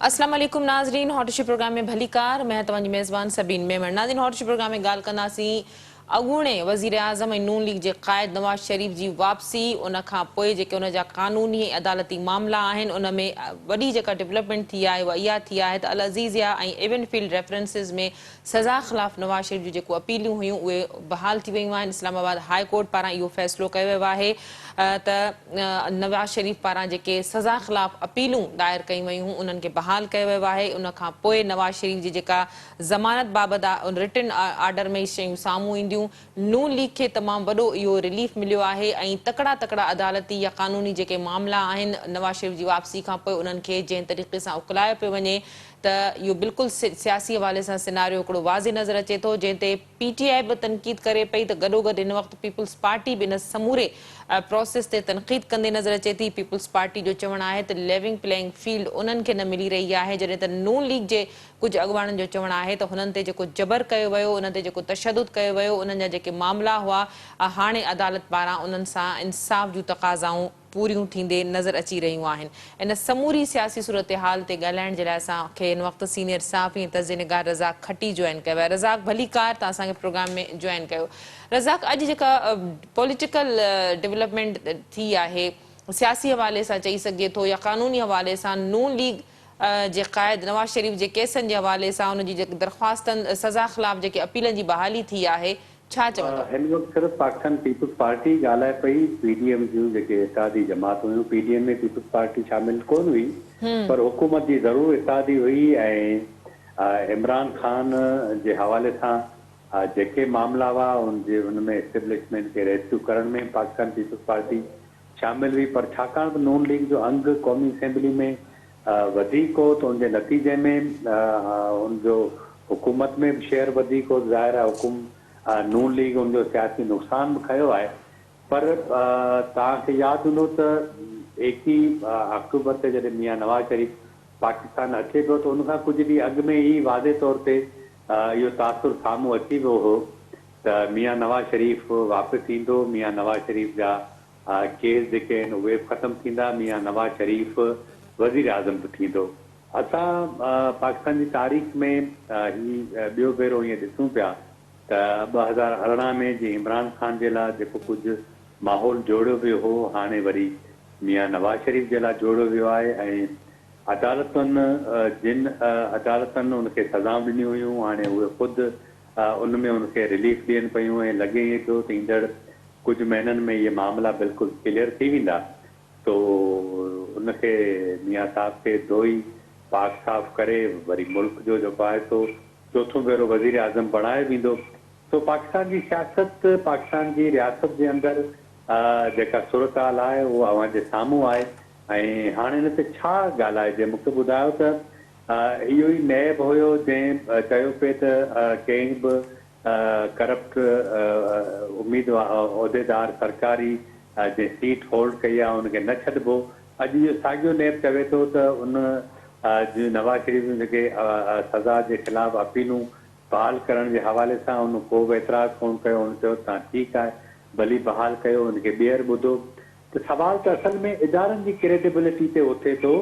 अस्सलाम वालेकुम नाज़रीन, हॉटशी प्रोग्राम में भली कार। मैं तव्हांजी मेज़बान सबीन मेमन। नाज़रीन, हॉटशी प्रोग्राम में ॻाल्हि कंदासीं अॻूणे वज़ीर आज़म ऐं नून लीग जे क़ाइद नवाज़ शरीफ़ जी वापसी, उन खां पोइ जेके उन जा क़ानूनी ऐं अदालती मामला आहिनि उन में वॾी जेका डेवलपमेंट थी आहे उहा इहा थी आहे त अल अज़ीज़िया ऐं एवनफील्ड रेफरेंसिस में सज़ा ख़िलाफ़ नवाज़ शरीफ़ जूं जेको अपीलियूं हुयूं उहे बहाल थी वियूं आहिनि। इस्लामाबाद हाई कोर्ट पारां इहो फ़ैसिलो कयो वियो आहे त नवाज़ शरीफ़ पारां जेके सज़ा ख़िलाफ़ अपीलूं दायर कयूं वयूं हुयूं उन्हनि खे बहाल कयो वियो आहे। उन खां पोइ नवाज़ शरीफ़ जी जेका ज़मानत बाबति रिटन आर्डर में शयूं साम्हूं ईंदियूं। नून लीग खे तमामु वॾो इहो रिलीफ मिलियो आहे ऐं तकड़ा तकड़ा अदालती या क़ानूनी जेके मामला आहिनि नवाज़ शरीफ़ जी वापसी खां पोइ उन्हनि खे जंहिं तरीक़े सां उकलायो पियो वञे त इहो बिल्कुलु सियासी हवाले सां सिनारियो हिकिड़ो वाज़े नज़र अचे थो, जंहिं ते PTI बि तनक़ीद करे पई त गॾोगॾु हिन वक़्तु पीपल्स पार्टी बि इन समूरे प्रोसेस ते तनक़ीद कंदे नज़र अचे थी। पीपल्स पार्टी जो चवणु आहे त लेविंग प्लेइंग फील्ड उन्हनि खे न मिली रही आहे, जॾहिं त नून लीग जे कुझु अॻुवाणनि जो चवणु आहे त हुननि ते जेको जबर कयो वियो, उन ते जेको तशदुद कयो वियो, उन्हनि जा जेके मामला हुआ हाणे अदालत पारां उन्हनि सां इंसाफ़ जूं तक़ाज़ाऊं पूरियूं थींदे नज़र अची रहियूं आहिनि। इन समूरी सियासी सूरत हाल ते ॻाल्हाइण जे लाइ असांखे हिन वक़्तु सीनियर सहाफ़ी तज़निगार रज़ाक खटी जॉइन कयो आहे। रज़ाक भली कार, तव्हां असांखे प्रोग्राम में जॉइन कयो। रज़ाक, अॼु जेका पॉलिटिकल डेवलपमेंट थी आहे सियासी हवाले सां चई सघिजे थो या क़ानूनी हवाले सां, नून लीग जे क़ाइद नवाज़ शरीफ़ जे केसनि जे हवाले सां उनजी जेके दरख़्वास्तनि सज़ा ख़िलाफ़ जेके अपीलनि जी बहाली थी आहे, छा चवंदो? हिन वक़्तु सिर्फ़ु पाकिस्तान पीपल्स पार्टी ॻाल्हाए पई। PDM जूं जेके इत्तेहादी जमात हुयूं, PDM में पीपल्स पार्टी शामिल कोन हुई, पर हुकूमत जी ज़रूरु इत्तेहादी हुई ऐं इमरान खान जे हवाले सां जेके मामला हुआ उनमें एस्टेब्लिशमेंट खे रेस्क्यू करण में पाकिस्तान पीपल्स पार्टी शामिल हुई। पर छाकाणि त नून लीग जो अंग क़ौमी असेंबली में वधीक हो त उनजे नतीजे में उनजो हुकूमत में बि शेयर वधीक हो। ज़ाहिर आहे नून लीग उनजो सियासी नुक़सान बि खयो आहे। पर तव्हांखे यादि हूंदो त 21 अक्टूबर ते जॾहिं मियां नवाज़ शरीफ़ पाकिस्तान अचे पियो त उनखां कुझु ॾींहं अॻु में ई वाज़े तौर ते इहो तासुर साम्हूं अची वियो हो त मियां नवाज़ शरीफ़ वापसि ईंदो, मियां नवाज़ शरीफ़ जा केस जेके आहिनि उहे बि ख़तमु थींदा, मियां नवाज़ शरीफ़ वज़ीर आज़म बि थींदो। असां पाकिस्तान जी तारीख़ में ही ॿियो भेरो ईअं ॾिसूं पिया त 2018 में जीअं इमरान खान जे लाइ जेको कुझु माहौल जोड़ियो वियो हो, हाणे वरी मियां नवाज़ शरीफ़ जे लाइ जोड़ियो वियो आहे ऐं अदालतुनि जिन अदालतुनि उनखे सज़ाऊं ॾिनियूं हुयूं हाणे उहे ख़ुदि उनमें उनखे रिलीफ ॾियनि पियूं ऐं लॻे ई पियो त ईंदड़ कुझु महीननि में इहे मामला बिल्कुलु क्लियर थी वेंदा। तो उनखे मियां साहब खे धोई पाक साफ़ करे वरी मुल्क जो जेको आहे सो चोथों भेरो वज़ीर आज़म बणाए वेंदो। तो पाकिस्तान जी सियासत, पाकिस्तान जी रियासत जे अंदरि जेका सूरत हाल आहे उहा अव्हां जे साम्हूं आहे ऐं हाणे हिन ते छा ॻाल्हाइजे। मूंखे ॿुधायो त इहो ई नैब हुयो जंहिं चयो पिए त कंहिं बि करप्ट उम्मीदवार उहिदेदार सरकारी जंहिं सीट होल्ड कई आहे उनखे न छॾिबो। अॼु इहो साॻियो नैब चवे थो त उन नवाज़ शरीफ़ जूं जेके सज़ा जे ख़िलाफ़ अपीलूं बहाल करण जे हवाले सां उन को बि एतिराज़ कोन कयो। हुन चयो तव्हां ठीकु आहे, भली बहाल कयो, हुनखे ॿीहर ॿुधो। त सवाल त असल में इदारनि जी क्रेडिबिलिटी ते उथे थो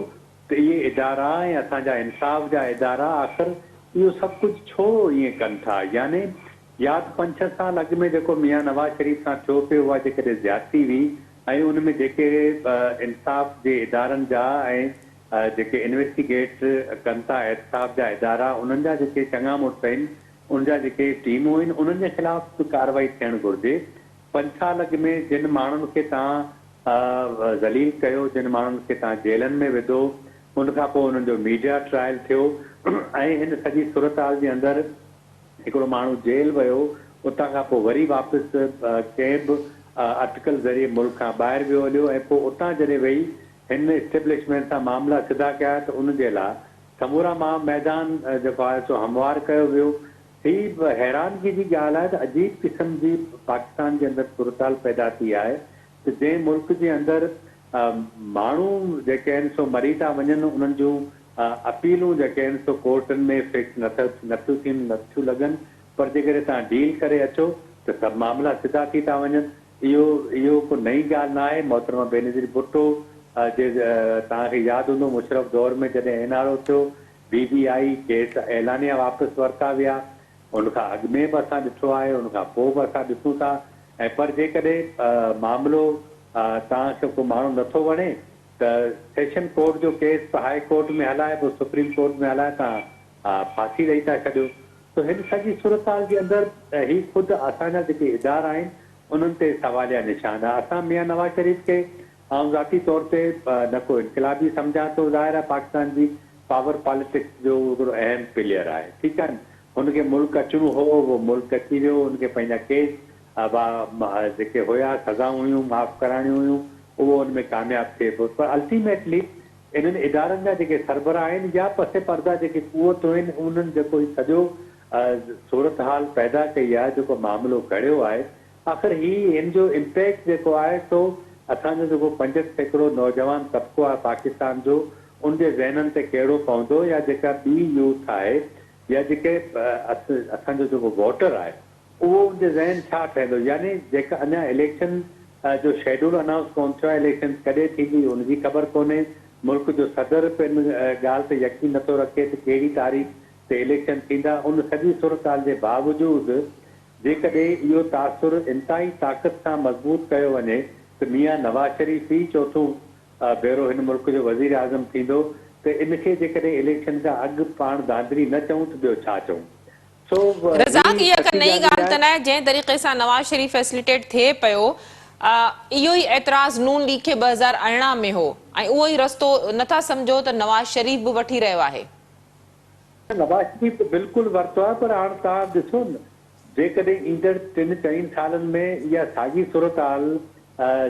त इहे इदारा ऐं असांजा इंसाफ़ जा इदारा आख़िर इहो सभु कुझु छो ईअं कनि था। यानी या त 5-6 साल अॻु में जेको मियां नवाज़ शरीफ़ सां थियो पियो उहा जेकॾहिं ज़्यादती हुई ऐं उन में जेके इंसाफ़ जे इदारनि जा ऐं जेके इन्वेस्टिगेट कनि था एहतिसाब जा इदारा उन्हनि जा जेके चङा मुड़ुस आहिनि, उनजा जेके टीमूं आहिनि उन्हनि जे ख़िलाफ़ कार्रवाई थियणु घुरिजे। 5 साल अॻु में जिन माण्हुनि खे तव्हां ज़लील कयो, जिन माण्हुनि खे तव्हां जेलनि में विधो, उनखां पोइ उन्हनि जो मीडिया ट्रायल थियो ऐं हिन सॼी सूरत हाल जे अंदरि हिकिड़ो माण्हू जेल वियो, उतां खां पोइ वरी वापसि कंहिं बि अटकल ज़रिए मुल्क खां ॿाहिरि वियो हलियो ऐं पोइ उतां जॾहिं वेही हिन इस्टेब्लिशमेंट सां मामला सिधा कया त उनजे लाइ समूरा मैदान जेको आहे सो हमवार कयो वियो। ही हैरानगी जी ॻाल्हि आहे त अजीब क़िस्म जी पाकिस्तान जे अंदरि सूरत हाल पैदा थी आहे त जंहिं मुल्क जे अंदरि माण्हू जेके आहिनि सो मरी था वञनि, उन्हनि जूं अपीलूं जेके आहिनि सो कोर्टनि में फिक्स नथियूं थियनि, नथियूं लॻनि, पर जेकॾहिं तव्हां डील करे अचो त सभु मामला सिधा थी था वञनि। इहो को नई ॻाल्हि न आहे। मोहतरमा बेनज़ीर भुट्टो तव्हांखे यादि हूंदो मुशरफ दौर में जॾहिं एनआरओ थियो BBI केस ऐलानिया वापसि वरिता विया, उनखां अॻु में बि असां ॾिठो आहे, उनखां पोइ बि असां ॾिसूं था। ऐं पर जेकॾहिं मामिलो तव्हांखे को माण्हू नथो वणे त सेशन कोर्ट जो केस हाई कोर्ट में हलाए, पोइ सुप्रीम कोर्ट में हलाए तव्हां फांसी ॾेई था छॾियो। त हिन सॼी सूरत जे अंदरि ही ख़ुदि असांजा जेके इदारा आहिनि उन्हनि ते सवालिया निशान आहे। असां मियां नवाज़ शरीफ़ खे आउं ज़ाती तौर ते न को इनक़िलाबी सम्झां थो, ज़ाहिर आहे पाकिस्तान जी पावर पॉलिटिक्स जो हिकिड़ो अहम प्लेयर आहे, ठीकु आहे। हुनखे मुल्क अचिणो हो, उहो मुल्क अची वियो, हुनखे पंहिंजा केस जेके हुया सज़ाऊं हुयूं माफ़ कराइणियूं हुयूं, उहो हुन में कामयाबु थिए पियो। पर अल्टीमेटली इन्हनि इदारनि जा जेके सरबराह आहिनि या पसे पर्दा जेके क़ुवतूं आहिनि उन्हनि जेको सॼो सूरत हाल पैदा कई आहे, जेको मामिलो घड़ियो आहे, आख़िर हिन जो इम्पैक्ट जेको आहे सो असांजो जेको 5% नौजवान तबिको आहे पाकिस्तान जो, उनजे ज़हननि ते कहिड़ो पवंदो, या जेका ॿी यूथ आहे या जेके असांजो जेको वोटर आहे उहो उनजे ज़हन छा ठहंदो। यानी जेका अञा इलेक्शन जो शेड्यूल अनाउंस कोन थियो आहे, इलेक्शन कॾहिं थींदी उनजी ख़बर कोन्हे, मुल्क जो सदर इन ॻाल्हि ते यकीन नथो रखे त कहिड़ी तारीख़ ते इलेक्शन थींदा। उन सॼी सूरत हाल जे बावजूदि जेकॾहिं इहो तासुर इंतिहाई ताक़त सां मज़बूत कयो वञे त मियां नवाज़ शरीफ़ ई चोथों भेरो हिन मुल्क जो वज़ीर आज़म थींदो, त इनखे जेकॾहिं इलेक्शन खां अॻु पाण दांधरी न चऊं त ॿियो छा चऊं। रज़ाक, इहा का नई ॻाल्हि त न आहे। जंहिं तरीक़े सां नवाज़ शरीफ़ फैसिलिटेट थिए पियो, इहो ई एतिराज़ नून लीग खे 2018 में हो, ऐं उहो ई रस्तो नथा सम्झो त नवाज़ शरीफ़ बि वठी रहियो आहे। नवाज़ शरीफ़ बिल्कुलु वरितो आहे, पर हाणे तव्हां ॾिसो न, जेकॾहिं ईंदड़ 3-4 सालनि में इहा साॻी सूरत हाल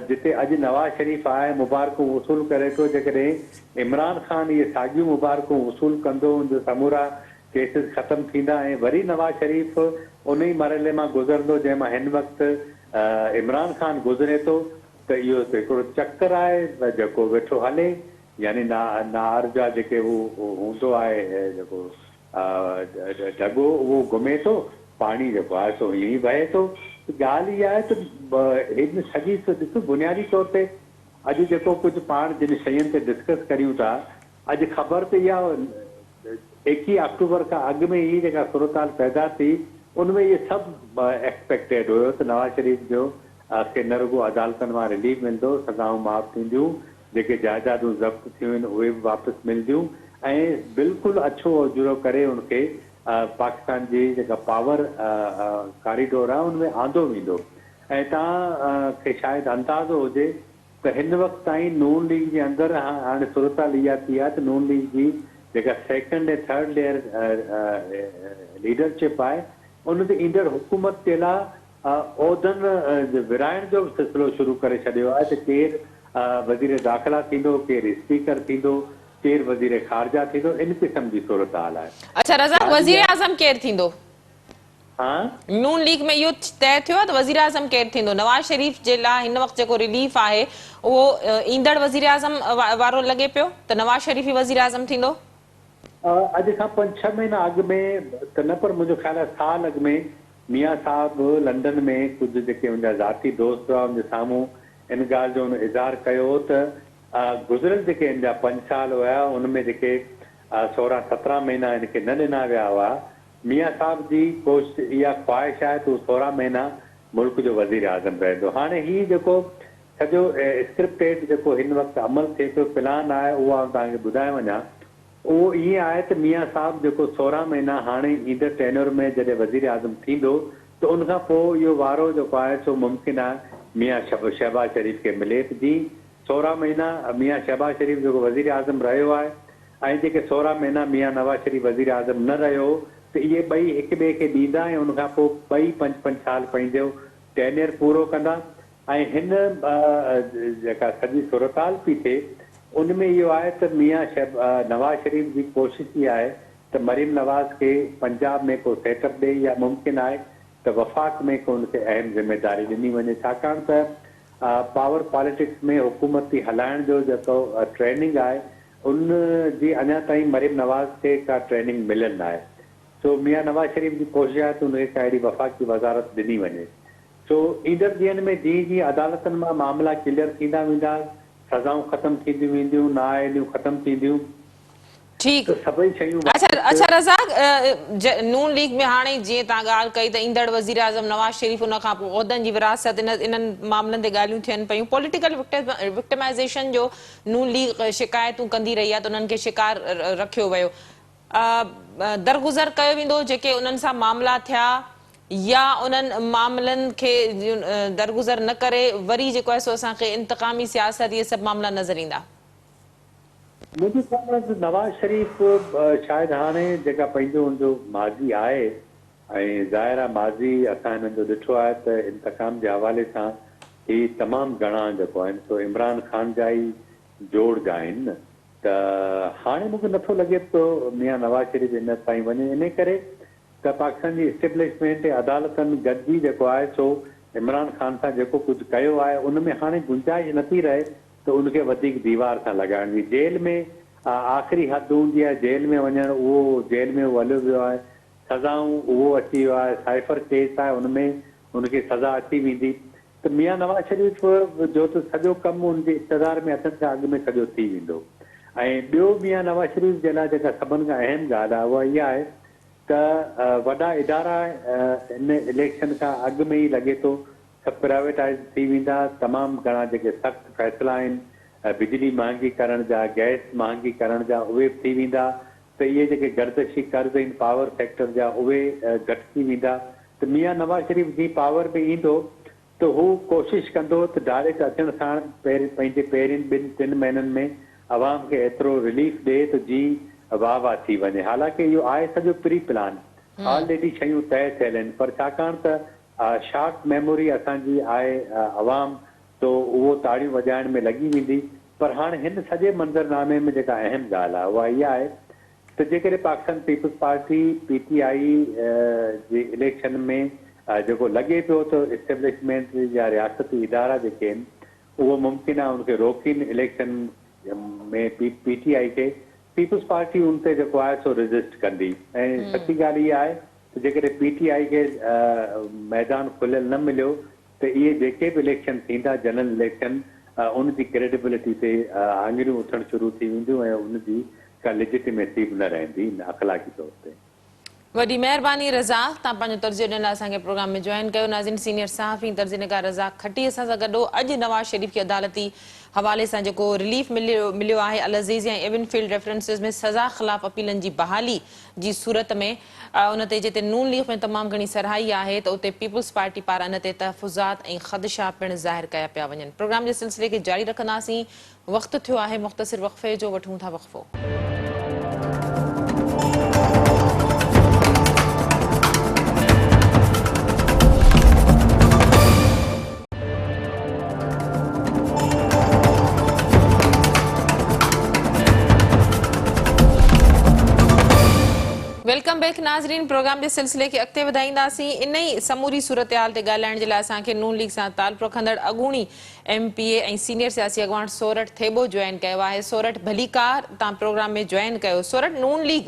जिते अॼु नवाज़ शरीफ़ आहे मुबारकूं वसूल करे थो, जेकॾहिं इमरान ख़ान इहे साॻियूं मुबारकूं वसूल कंदो, उनजो समूरा केसिस ख़तम थींदा ऐं वरी नवाज़ शरीफ़ उन ई मरहले मां गुज़रंदो जंहिं मां हिन वक़्तु इमरान ख़ान गुज़रे थो, त इहो हिकिड़ो चक्कर आहे जेको वेठो हले। यानी नार जा जेके हूंदो आहे जेको ढॻो उहो घुमे थो, पाणी जेको आहे सो हीअं ई वहे थो। ॻाल्हि इहा आहे त हिन सॼी ॾिसो बुनियादी तौर ते अॼु जेको कुझु पाण जिन शयुनि ते डिस्कस करियूं था, अॼु ख़बर त इहा 21 अक्टूबर खां अॻु में ई जेका सूरत हाल पैदा थी, उनमें इहे सभु एक्सपेक्टेड हुयो त नवाज़ शरीफ़ जो खे न रुॻो अदालतनि मां रिलीफ मिलंदो, सज़ाऊं माफ़ थींदियूं, जेके जाइदादूं ज़ब्त थियूं आहिनि उहे बि वापसि मिलंदियूं, ऐं बिल्कुलु अछो उजरो करे उनखे पाकिस्तान जी जेका पावर कॉरिडोर आहे उनमें आंदो वेंदो। ऐं तव्हांखे शायदि अंदाज़ो हुजे त हिन वक़्तु ताईं नून लीग जे अंदरि हाणे सूरत हाल इहा थी आहे त नून लीग जी जेका 2nd ऐं 3rd लेयर लीडरशिप आहे, उन ते ईंदड़ हुकूमत जे लाइ उहिदनि विराइण जो बि सिलसिलो शुरू करे छॾियो आहे त केरु वज़ीर दाख़िला थींदो, केरु स्पीकर थींदो, केरु वज़ीर ख़ारजा थींदो, इन क़िस्म जी सूरत हाल आहे। अच्छा रज़ाक, वज़ीर आज़म केरु थींदो? हाँ, नून लीग में इहो तय थियो आहे त वज़ीर आज़म केरु थींदो? नवाज़ शरीफ़ जे लाइ हिन वक़्तु जेको रिलीफ आहे उहो ईंदड़ वज़ीर आज़म वारो लॻे पियो त नवाज़ शरीफ़ ई वज़ीर आज़म थींदो? अॼु खां 5-6 महीना अॻु में त न, पर मुंहिंजो ख़्याल आहे साल अॻु में मियां साहब लंडन में कुझु जेके मुंहिंजा ज़ाती दोस्त हुआ उनजे साम्हूं इन ॻाल्हि जो इज़हार कयो त गुज़िरियल जेके हिन जा 5 साल हुया उनमें जेके 16-17 महीना हिनखे न ॾिना विया हुआ, मियां साहब जी कोशिशि इहा ख़्वाहिश आहे त हू 16 महीना मुल्क जो वज़ीर आज़म रहंदो। हाणे हीउ जेको सॼो स्क्रिप्टेड जेको हिन वक़्तु अमल थिए पियो, प्लान आहे, उहो आउं तव्हांखे ॿुधाए वञा, उहो ईअं आहे त मियां साहब जेको 16 महीना हाणे ईंदड़ टेन्योर में जॾहिं वज़ीर आज़म थींदो त उनखां पोइ इहो वारो जेको आहे सो मुमकिन आहे मियां शहबाज शरीफ़ खे मिले। जी 16 महीना मियां शहबाज शरीफ़ जेको वज़ीर आज़म रहियो आहे ऐं जेके 16 महीना मियां नवाज़ शरीफ़ वज़ीर आज़म न रहियो, त इहे ॿई हिक ॿिए खे ॾींदा ऐं उनखां पोइ ॿई 5-5 साल पंहिंजो टेन्योर पूरो कंदा। ऐं हिन जेका सॼी सूरत हाल पई थिए उनमें इहो आहे त मियां नवाज़ शरीफ़ जी कोशिशि इहा आहे त मरीम नवाज़ खे पंजाब में को सेटअप ॾे, या मुमकिन आहे त वफ़ाक में को उनखे अहम ज़िम्मेदारी ॾिनी वञे, छाकाणि त पावर पॉलिटिक्स में हुकूमती हलाइण जो जेको ट्रेनिंग आहे उन जी अञा ताईं मरीम नवाज़ खे का ट्रेनिंग मिलियल न आहे। सो मियां नवाज़ शरीफ़ जी कोशिशि आहे त उनखे का अहिड़ी वफ़ाक़ी वज़ारत ॾिनी वञे। सो ईंदड़ ॾींहंनि में जीअं जीअं अदालतनि मां मामला क्लियर थींदा वेंदा, सज़ाऊं ख़तमु थींदियूं वेंदियूं, नाअहलियूं ख़तमु थींदियूं, ठीकु। त सभई शयूं अच्छा रज़ाक, नून लीग में हाणे जीअं तव्हां ॻाल्हि कई त ईंदड़ वज़ीर आज़म नवाज़ शरीफ़ उन खां पोइ उहिदनि जी विरासत इन्हनि मामलनि ते ॻाल्हियूं थियनि पयूं। पॉलिटिकल विक्टिमाइज़ेशन जो नून लीग शिकायतूं कंदी रही आहे त उन्हनि खे शिकार रखियो वियो। दरगुज़र कयो वेंदो जेके उन्हनि सां मामला थिया, या उन्हनि मामलनि खे दरगुज़र न करे वरी जेको आहे सो असांखे इंतकामी सियासत इहे सभु मामला नज़र ईंदा? मुंहिंजे ख़्याल में नवाज़ शरीफ़ शायदि हाणे जेका पंहिंजो हुनजो माज़ी आहे ऐं ज़ाहिर आहे माज़ी असां हिननि जो ॾिठो आहे त इंतकाम जे हवाले सां ही तमामु घणा जेको आहिनि सो इमरान ख़ान जा ई जोड़ जा आहिनि न, त हाणे मूंखे नथो लॻे पियो मियां नवाज़ शरीफ़ इन ताईं वञे, इन करे त पाकिस्तान जी इस्टेब्लिशमेंट अदालतनि गॾिजी जेको आहे सो इमरान ख़ान सां जेको कुझु कयो आहे उन में हाणे गुंजाइश नथी रहे त उनखे वधीक दीवार सां लॻाइण जी। जेल में आख़िरी हद हूंदी आहे, जेल में वञणु, उहो जेल में हलियो वियो आहे, सज़ाऊं उहो अची वियो आहे, साइफ़र केस आहे उनमें उनखे सज़ा अची वेंदी। त मियां नवाज़ शरीफ़ जो त सॼो कमु उनजे इक़्तिदार में अचण खां अॻु में सॼो थी वेंदो। ऐं ॿियो मियां नवाज़ शरीफ़ जे लाइ जेका सभिनि खां अहम ॻाल्हि आहे उहा इहा आहे त वॾा इदारा इन इलेक्शन खां अॻु में ई लॻे थो सभु प्राइवेटाइज़ थी वेंदा, तमामु घणा जेके सख़्तु फ़ैसिला आहिनि बिजली महांगी करण जा, गैस महांगी करण जा, उहे बि थी वेंदा, त इहे जेके गर्दशी कर्ज़ आहिनि पावर सेक्टर जा उहे घटि थी वेंदा। त मियां नवाज़ शरीफ़ जी पावर में ईंदो त हू कोशिशि कंदो त डायरेक्ट अचण सां पंहिंजे पहिरियुनि 2-3 महीननि में अवाम खे एतिरो रिलीफ ॾिए त जी वाह वाह थी वञे। हालांकि इहो आहे सॼो प्री प्लान, ऑलरेडी शयूं तय थियल आहिनि, पर छाकाणि त शॉर्ट मेमोरी असांजी आहे अवाम, तो उहो ताड़ियूं वॼाइण में लॻी वेंदी। पर हाणे हिन सॼे मंज़रनामे में जेका अहम ॻाल्हि आहे उहा इहा आहे त जेकॾहिं पाकिस्तान पीपुल्स पार्टी PTI जे इलेक्शन में जेको लॻे पियो त इस्टेब्लिशमेंट या रियासती इदारा जेके आहिनि उहो मुमकिन आहे उनखे रोकीनि इलेक्शन में PTI खे, पीपुल्स पार्टी उन ते जेको आहे सो रेज़िस्ट कंदी। ऐं सची ॻाल्हि इहा आहे त जेकॾहिं PTI खे मैदान खुलियल न मिलियो त इहे जेके बि इलेक्शन थींदा जनरल इलेक्शन उनजी क्रेडिबिलिटी ते आङिरियूं उथणु शुरू थी वेंदियूं ऐं उनजी का लेजिटिमेसी बि न रहंदी अख़लाक़ी तौर ते। वॾी महिरबानी रज़ाक, तव्हां पंहिंजो तर्जुमो ॾियण लाइ असांखे प्रोग्राम में जॉइन कयो। नाज़रीन, सीनियर सहाफ़ी तर्जुमेगार रज़ाक खटी असां सां गॾु अॼु नवाज़ शरीफ़ खे अदालती हवाले सां जेको रिलीफ मिलियो आहे अल अज़ीज़ ऐं एविनफील्ड रेफरेंसिस में सज़ा ख़िलाफ़ अपीलनि जी बहाली जी सूरत में उन ते जिते नून लीग में तमामु घणी सरहाई आहे त उते पीपुल्स पार्टी पारां इन ते तहफ़ुज़ात ऐं ख़दशा पिणु ज़ाहिर कया पिया वञनि। प्रोग्राम जे सिलसिले खे जारी रखंदासीं। वक़्तु थियो आहे मुख़्तसिर वक़फ़े जो, वठूं था वक़फ़ो। वेलकम बैक नाज़रीन, प्रोग्राम के सिलसिले के अॻिते वधाईंदासीं। इन ई समूरी सूरत हाल ते ॻाल्हाइण जे लाइ असांखे नून लीग सां तालुक़ु रखंदड़ अॻूणी MPA ऐं सीनियर सियासी अॻवान सोरठ थेबो जॉइन कयो आहे। सोरठ भलीकार, तव्हां प्रोग्राम में जॉइन कयो। सोरठ, नून लीग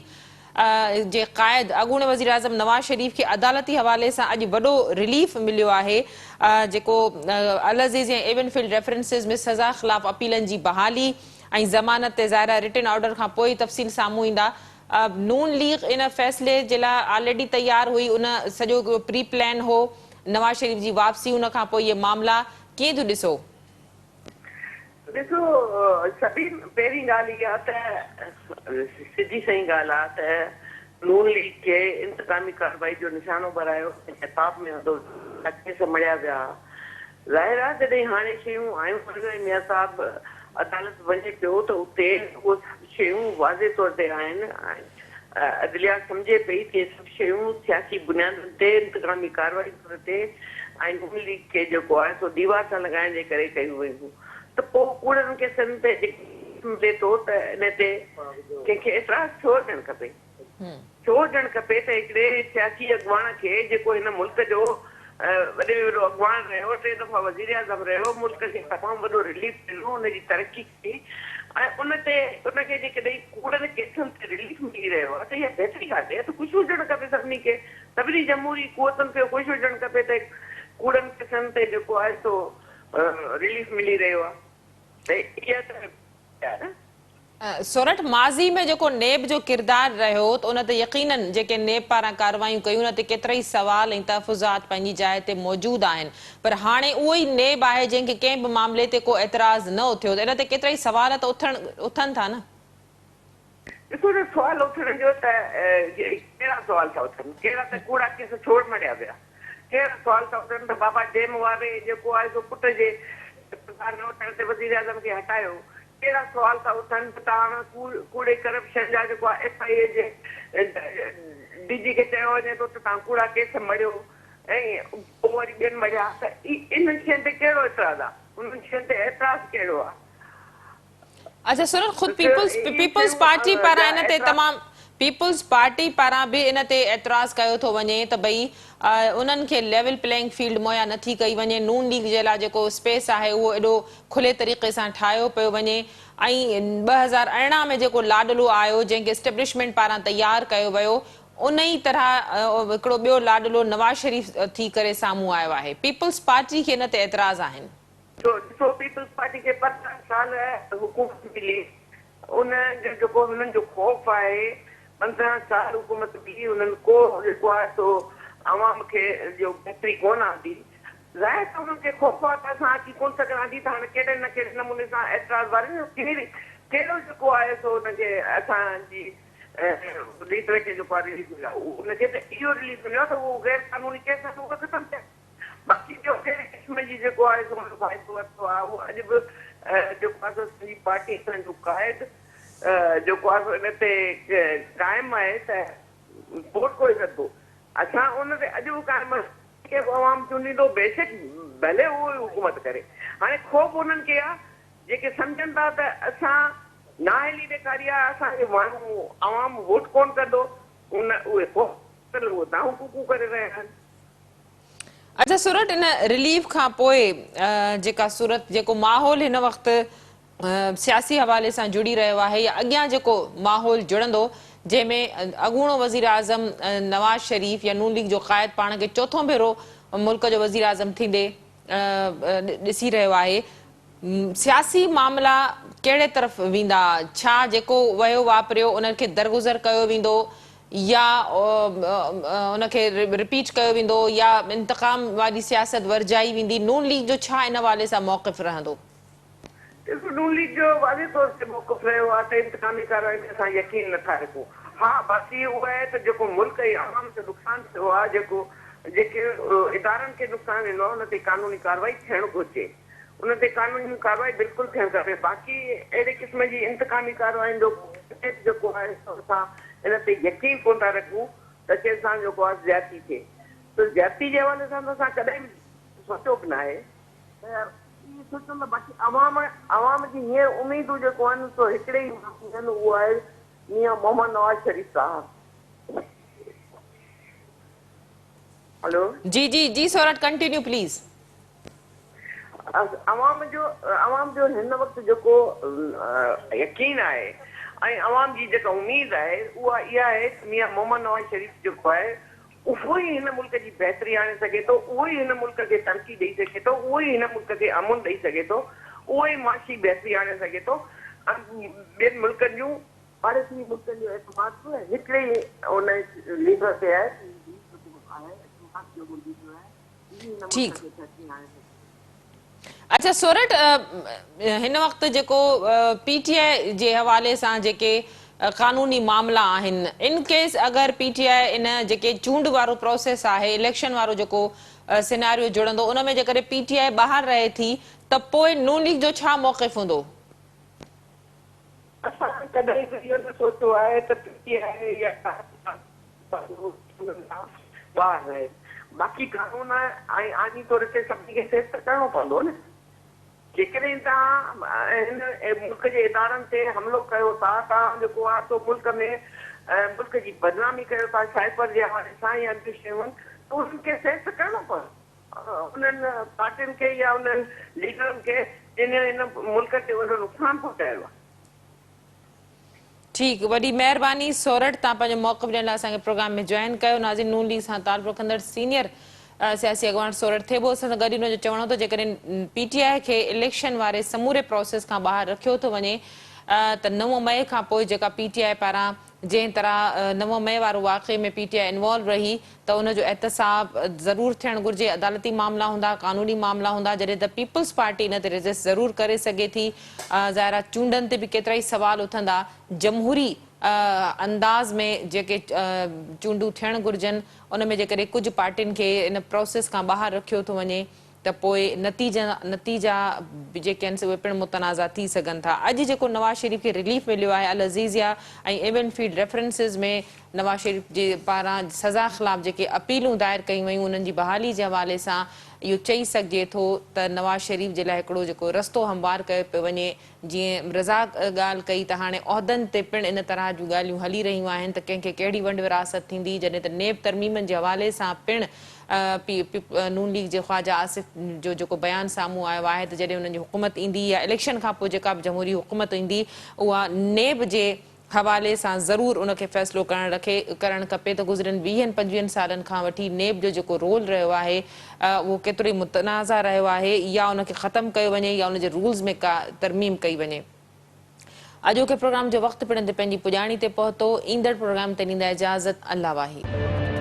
जे क़ाइद अॻूणे वज़ीर आज़म नवाज़ शरीफ़ खे अदालती हवाले सां अॼु वॾो रिलीफ मिलियो आहे, जेको अल अज़ीज़ ऐं एविनफील्ड रेफरेंसिस में सज़ा ख़िलाफ़ अपीलनि जी बहाली ऐं ज़मानत ते ज़ाहिर रिटन ऑर्डर खां पोइ तफ़सील साम्हूं ईंदा। नून लीग इन फैसले जे लाइ ऑलरेडी तयार हुई, उन सॼो प्री प्लान हो, नवाज शरीफ़ जी वापसी, उन खां पोइ इहे मामला कीअं थो ॾिसो? ॾिसो, सभिनी पहिरीं ॻाल्हि इहा त सिधी सही ॻाल्हि आहे त नून लीग खे इंतकामी कार्रवाई जो निशानो बणायो, किताब में मड़िया विया। ज़ाहिर आहे जॾहिं हाणे शयूं आयूं मियां साहिब अदालत वञे पियो त उते उहे शयूं वाज़े तौर ते आहिनि। अदलिया सम्झे पई कि सभु शयूं सियासी बुनियादुनि ते इंतकामी कार्रवाई ते ऐं नून लीग खे जेको आहे सो दीवार सां लॻाइण जे करे कयूं वयूं। त पोइ कूड़नि केसनि ते मिले थो त इन ते कंहिंखे एतिराज़ छो ॾियणु खपे, छो ॾियणु खपे त हिकिड़े सियासी अॻवान खे जेको हिन मुल्क जो वॾे में वॾो अॻवान रहियो, 3 दफ़ा वज़ीर आज़म रहियो, मुल्क खे तमामु वॾो रिलीफ ॾिनो, हुनजी तरक़ी कई, ऐं उनते उनखे जेकॾहिं कूड़नि केसनि ते रिलीफ मिली रहियो आहे त इहा बहितरी ॻाल्हि आहे। त ख़ुशि हुजणु खपे सभिनी खे, सभिनी जमहूरी क़ुवतनि खे ख़ुशि हुजणु खपे त कूड़नि केसनि ते जेको आहे सो रिलीफ मिली रहियो आहे। त इहा त सोरठ माज़ी में जेको नेब जो किरदारु रहियो त उन ते यकीनन जेके नेब पारां कार्रवायूं कयूं उन ते केतिरा ई सवाल ऐं तहफ़ुज़ात पंहिंजी जाइ ते मौजूदु आहिनि पर हाणे उहो ई नेब आहे जंहिंखे कंहिं बि मामले ते को एतिराज़ न उथियो त इन ते केतिरा ई सवाल त उथनि था न। ॾिसो न सुवाल उथण जो त कहिड़ा सुवाल था उथनि, कहिड़ा त कूड़ा केस छोड़ मड़िया पिया, कहिड़ा सुवाल था उथनि त बाबा डेम वारे जेको आहे सो पुट जे पघार न वठण ते वज़ीर आज़म खे हटायो, कहिड़ा सुवाल था उथनि त तव्हां कूड़े करप्शन जा जेको आहे FIA जे DG खे चयो वञे थो त तव्हां कूड़ा केस मड़ियो ऐं पोइ वरी ॿियनि मड़िया त इन्हनि शयुनि ते कहिड़ो एतिराज़ आहे, उन्हनि शयुनि ते एतिराज़ कहिड़ो आहे। अच्छा सोरठ खुद पीपल्स पार्टी पारां इन ते तमाम पीपल्स पार्टी पारां भी इन ते एतराज़ कयो थो वञे त भई उन्हनि खे लेवल प्लेइंग फील्ड मुहैया नथी कई वञे, नून लीग जे लाइ जेको स्पेस आहे उहो एॾो खुले तरीक़े सां ठाहियो पियो वञे ऐं 2018 में जेको लाडलो आयो जंहिंखे एस्टेब्लिशमेंट पारां तयारु कयो वियो उन ई तरह हिकिड़ो ॿियो लाडलो नवाज शरीफ थी करे साम्हूं आयो आहे। पीपल्स पार्टी खे इन ते एतराज़ आहिनि। ॾिसो पीपल्स पार्टी खे 15 साल हुकूमत मिली, उन जेको हुननि जो ख़ौफ़ आहे 15 साल हुकूमत मिली उन्हनि को जेको आहे सो आवाम खे जो बहितरी कोन आंदी, ज़ाहिर त उन्हनि खे ख़ौफ़ आहे त असां अची कोन सघंदासीं त हाणे कहिड़े न कहिड़े नमूने सां एतिराज़ वारनि कहिड़ो जेको आहे सो हुनखे असांजी लीडर खे जेको आहे रिलीफ मिलियो उनखे त इहो रिलीफ मिलियो त उहो गैर कानूनी केस आहे उहो ख़तमु थिया, बाक़ी ॿियो कहिड़े क़िस्म जी जेको आहे सो फ़ाइदो वरितो आहे उहो अॼु बि जेको आहे सॼी पार्टी जो क़ाइद जेको आहे इन ते क़ाइमु आहे त वोट कोई सघिबो, असां उन ते अॼु बि क़ाइमु के आवाम चूंडींदो बेशक भले उहो ई हुकूमत करे, हाणे ख़ौफ़ उन्हनि खे आहे जेके सम्झनि था त असां नाअहली ॾेखारी आहे असांखे माण्हू आवाम वोट कोन कंदो उहे ख़ौफ़ दाऊं कूकू करे रहिया आहिनि। अच्छा सूरत इन रिलीफ खां पोइ जेका सूरत जेको माहौल हिन वक़्तु सियासी हवाले सां जुड़ी रहियो आहे या अॻियां जेको माहौल जुड़ंदो जंहिंमें अॻूणो वज़ीर आज़म नवाज शरीफ या नून लीग जो क़ाइद पाण खे चोथों भेरो मुल्क जो वज़ीर आज़म थींदे ॾिसी रहियो आहे, सियासी मामला कहिड़े तरफ़ वेंदा, छा जेको वियो वापरियो उनखे दरगुज़र कयो वेंदो या उनखे रिपीट कयो वेंदो या इंतकाम वारी सियासत वर्जाई वेंदी, नून लीग जो छा इन हवाले सां मौक़िफ़ रहंदो? नून लीग जो वाज़े तौर ते मौक़िफ़ रहियो आहे त इंतकामी कार्रवाई में असां यकीन नथा रखूं, हा बाक़ी उहा आहे त जेको मुल्क ऐं आवाम खे नुक़सानु थियो आहे जेको जेके इदारनि खे नुक़सानु ॾिनो आहे उन ते कानूनी कार्रवाई थियणु घुरिजे, उन ते कानूनी कार्रवाई बिल्कुलु थियणु खपे, बाक़ी अहिड़े क़िस्म जी इंतकामी कार्रवाइनि जो जेको आहे असां इन ते यकीन कोन था रखूं त कंहिंसां जेको आहे ज़्यादती थिए, त ज़्यादती जे हवाले सां त असां कॾहिं बि सोचियो बि न आहे, सोचो न बाक़ी अवाम जी हींअर उमेदूं जेको आहिनि सो हिकिड़े ई आहिनि, उहो आहे मियां मोहम्मद नवाज शरीफ साहब। हेलो जी जी जी सोरठ कंटिन्यू प्लीज। अवाम जो हिन वक़्तु जेको यकीन आहे ऐं अवाम जी जेका उमेद आहे उहा इहा आहे त मियां मोहम्मद नवाज शरीफ जेको आहे उहो ई हिन मुल्क जी बहितरी आणे सघे थो, उहो ई हिन मुल्क खे तरक़ी ॾेई सघे थो, उहो ई हिन मुल्क खे अमुन ॾेई सघे थो, उहो ई माशी बहितरी आणे सघे थो, ॿियनि मुल्कनि जूं पाड़ेसी मुल्कनि जो एतमाद हिकिड़े ई उन लीडर ते आहे। ठीकु। अच्छा सोरठ हिन वक़्तु जेको PTI जे हवाले सां जेके कानूनी मामला आहिनि, इन केस अगरि PTI इन जेके चूंड वारो प्रोसेस आहे इलेक्शन वारो जेको सिनारियो जुड़ंदो उन में जेकॾहिं PTI ॿाहिरि रहे थी त पोइ नून लीग जो छा मौक़िफ़ हूंदो? असां कॾहिं बि इहो न सोचियो आहे त PTI या ॿाहिरि रहे, बाक़ी कानून ऐं आईनी तौर ते सभिनी खे फेस त करिणो पवंदो न, जेकॾहिं तव्हां हिन मुल्क जे इदारनि ते हमिलो कयो था, तव्हां जेको आहे सो मुल्क में मुल्क जी बदनामी कयो था साइबर जे हवाले सां या ॿियूं शयूं, त उन्हनि खे फेस त करिणो पवंदो, उन्हनि पार्टियुनि खे या उन्हनि लीडरनि खे जिन हिन मुल्क ते उन नुक़सानु पहुचायो आहे। ठीकु, वॾी महिरबानी सोरठ, तव्हां पंहिंजो मौक़िफ़ ॾियण लाइ असांखे प्रोग्राम में जॉइन कयो। नाज़रीन, नून लीग सां ताल्लुक़ रखंदड़ सीनियर सियासी अॻुवाण सोरठ थिए असां सां गॾु हुनजो चवणो थो जेकॾहिं PTI खे इलेक्शन वारे समूरे प्रोसेस खां ॿाहिरि रखियो थो वञे त 9 मई खां पोइ जेका PTI पारां जंहिं तरह 9 मई वारो वाक़े में PTI इन्वॉल्व रही त उनजो एहतसाब ज़रूरु थियणु घुरिजे। अदालती मामला हूंदा, कानूनी मामला हूंदा, जॾहिं त पीपल्स पार्टी इन ते रेजिस्ट ज़रूरु करे सघे थी। ज़ाहिर आहे चूंडनि ते बि केतिरा ई सवाल उथंदा। जमहूरी अंदाज़ में जेके चूंडूं थियणु घुरिजनि उन में जेकॾहिं कुझु पार्टियुनि खे इन प्रोसेस खां ॿाहिरि रखियो थो वञे त पोइ नतीजा जेके आहिनि उहे पिणु मुतनाज़ा थी सघनि था। अॼु जेको नवाज़ शरीफ़ खे रिलीफ मिलियो आहे अल अज़ीज़िया ऐं इवन फीड रेफरेंसिस में नवाज़ शरीफ़ जे पारां सज़ा ख़िलाफ़ जेके अपीलूं दायर कयूं वयूं उन्हनि जी बहाली जे हवाले सां इहो चई सघिजे थो त नवाज़ शरीफ़ जे लाइ हिकिड़ो जेको रस्तो हमवार कयो पियो वञे। जीअं रज़ा ॻाल्हि कई त हाणे उहिदनि ते पिणु इन तरह जूं ॻाल्हियूं हली रहियूं आहिनि त कंहिंखे कहिड़ी वंड विरासत थींदी, जॾहिं त नेब तरमीमनि जे हवाले सां पिणु नून लीग जे ख़्वाजा आसिफ जो जेको बयानु साम्हूं आयो आहे त जॾहिं हुननि जी हुकूमत ईंदी या इलेक्शन खां पोइ जेका बि जमहूरी हुकूमत ईंदी उहा नेब जे हवाले सां ज़रूरु उनखे फ़ैसिलो करणु खपे त गुज़िरियनि 20-25 सालनि खां वठी नेब जो जेको रोल रहियो आहे उहो केतिरो ई मुतनाज़ा रहियो आहे या उनखे ख़तमु कयो वञे या उनजे रूल्स में का तरमीम कई वञे। अॼोके प्रोग्राम जो वक़्तु पिणु पंहिंजी पुॼाणी ते पहुतो। ईंदड़ प्रोग्राम ते ॾींदा इजाज़त। अल्लाह वाहिद।